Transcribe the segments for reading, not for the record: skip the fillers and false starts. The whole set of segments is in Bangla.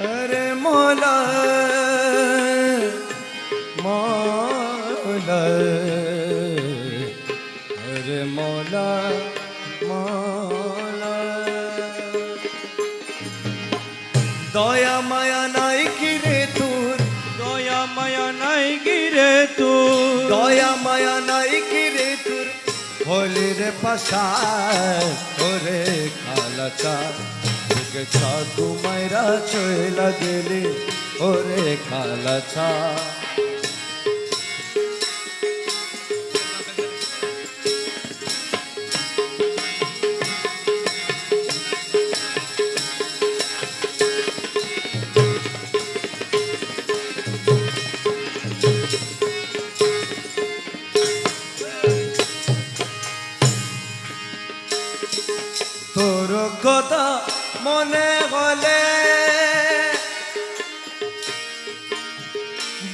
अरे मौला मौला अरे मौला मौला दया माया नाई किरे तूर दया माया নাই গিরে তোর दया माया नाई किरे तूर होली रे पसार ओरे खालाचा छाकू मायरा चोयला गेली ओरे खालाचा তোর কথা মনে হলে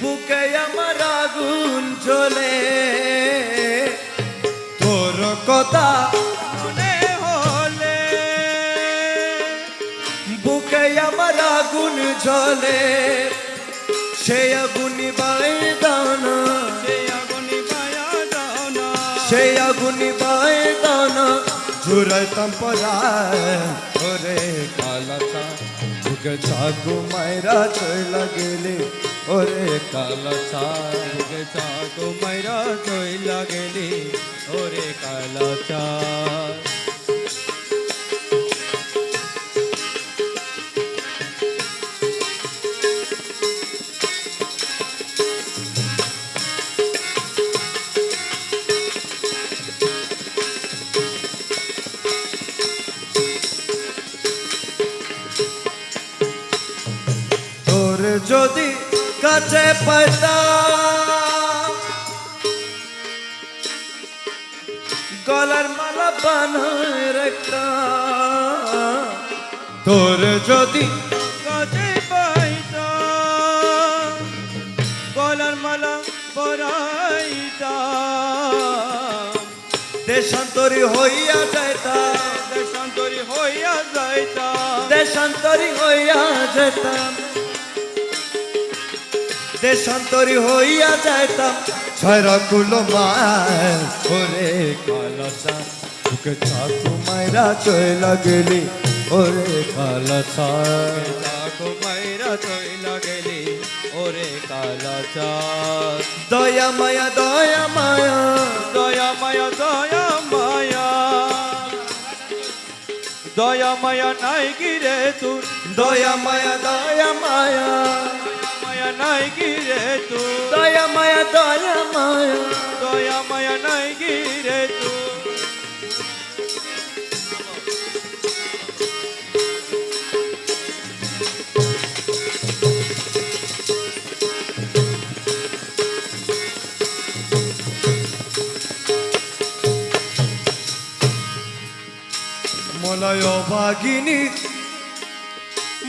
বুকে আমার আগুন জ্বলে তোর কথা মনে হলে বুকে আমার আগুন জ্বলে সে আগুন বাই দানা সে আগুনি পায়া দাও না সে আগুন বাই দানা झुरतम पराय ओरे कालाचा तुगे चाकू मायरा चोयला गेली ओरे कालाचा गे चाकू मायरा চইলা গেলি ওরে কালাচা তোর যদি কাছে পাইতাম গলার মালা বানায় রাখতাম তোর যদি কাছে পাইতাম গলার মালা পরাইতাম দেশান্তরী হইয়া যাইতাম দেশান্তরী হইয়া যাইতাম দেশান্তরী হইয়া যেতাম দেশান্তরী হইয়া যাইতাম ছয়রা কুলো মায় ওরে কালাচা তোকে চাকু মাইরা চইলা গেলি ওরে কালাচা চাকু মাইরা চইলা গেলি ওরে কালাচা দয়া মায়া দয়া মায়া দয়া মায়া দয়া মায়া দয়া মায়া নাই গিরে তোর দয়া মায়া দয়া মায়া মায়া নাই গিরে তোর দয়া মায়া দয়া মায়া দয়া মায়া নাই গিরে তোর মলয় ভাগিনী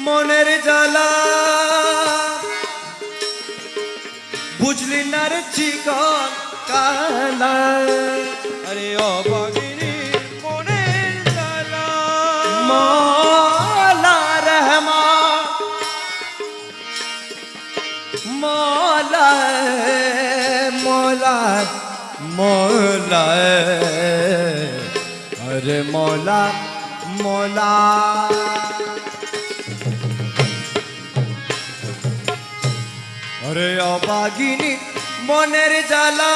মনের জ্বালা বুঝলি না রে চিকন কালা আরে অভাগিনী মনের জ্বালা মৌলা রহমান মৌলা মৌলা মৌলা अरे मौला मौला अरे अबागिनी मनेर জ্বালা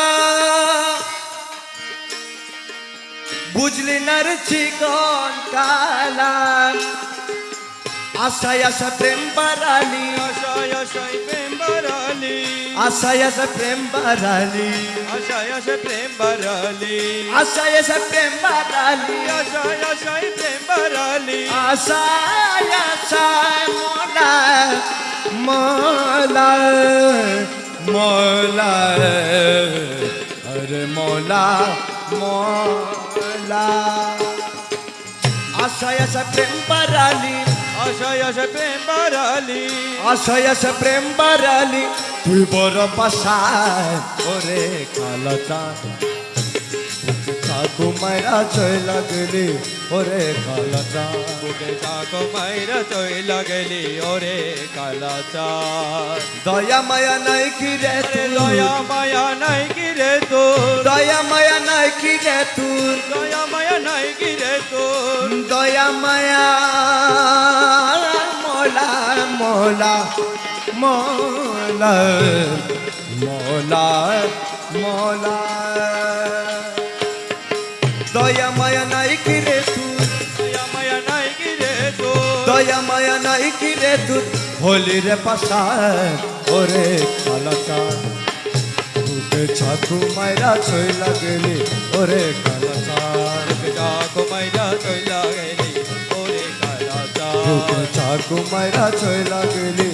বুঝলি না রে চিকন কালা আশায় আশা প্রেম বাড়ালি আশায় আশায় প্রেম বাড়ালি আশায় আশা প্রেম বাড়ালি আশায় আশায় প্রেম বাড়ালি আশায় আশা প্রেম বাড়ালি আশায় আশায় প্রেম বাড়ালি আশায় আশায় মোলা মোলা মোলা अरे मौला मौला आशय आशा प्रेम बाराली आशय आशा प्रेम बाराली आशय आशा प्रेम बाराली तुई बड़ पाशाय ओरे कालचा চাকু মাইরা চইলা গেলি ওরে কালাচাঁদ বুকে চাকু মাইরা চইলা গেলি ওরে কালাচাঁদ দয়া মায়া নাই কি রে তুই দয়া মায়া নাই কি রে তোর দয়া মায়া নাই কি রে তুই দয়া মায়া নাই কি রে তোর দয়া মায়া মোলা মোলা মোলা মোলা মোলা দয়া মায়া নাই কি রে তুই দয়া মায়া নাই কি রে তোর দয়া মায়া নাই কি রে তুই হোলি রে পাশা ওরে কালাচাঁদ বুকে চাকু মাইরা চইলা গেলি ওরে কালাচাঁদ বুকে চাকু মাইরা চইলা গেলি ওরে কালাচাঁদ বুকে চাকু মাইরা চইলা গেলি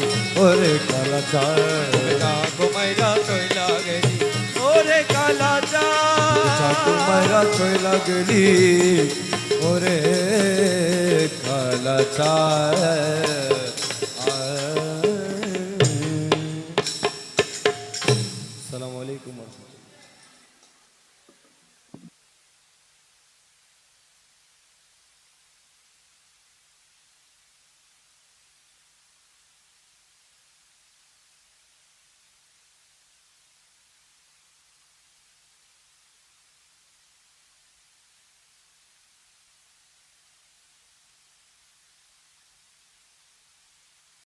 ওরে কালাচাঁদ চাকু মাইরা চইলা গেলি ওরে কালাচাঁদ চাকু মাইরা চইলা গেলি ওরে কালাচাঁদ